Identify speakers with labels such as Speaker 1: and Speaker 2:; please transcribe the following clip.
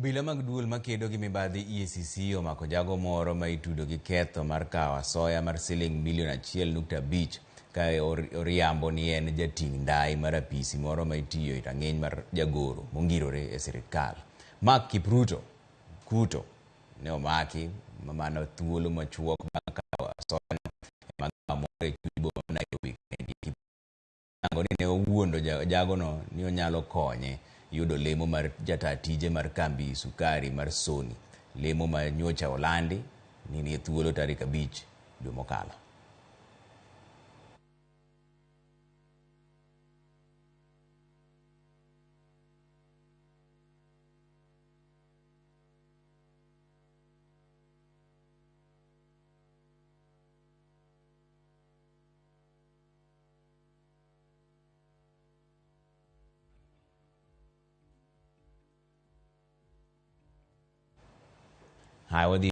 Speaker 1: Obila mag duol makedo gi mibadhi EACC omako jago moro ma itudo gi ketho mar kawo asoya mar siling milion 1.5 ka oriambo ni en jating' ndai mar apisi moro ma itiyo e rang'eny mar jagoro mongirore e sirikal. Mark Kipruto Kuto ne omaki mano thuolo machuok bang' kawo asoya e magawa moro e chuny boma ma Nairobi. Ne owuondo jagono ni onyalo konye yudo lemo mar jata tije mar kambi sukari mar Sony, lemo ma nyocha olandi ni nie thuolo tarik 5 dwe mokalo. Hi,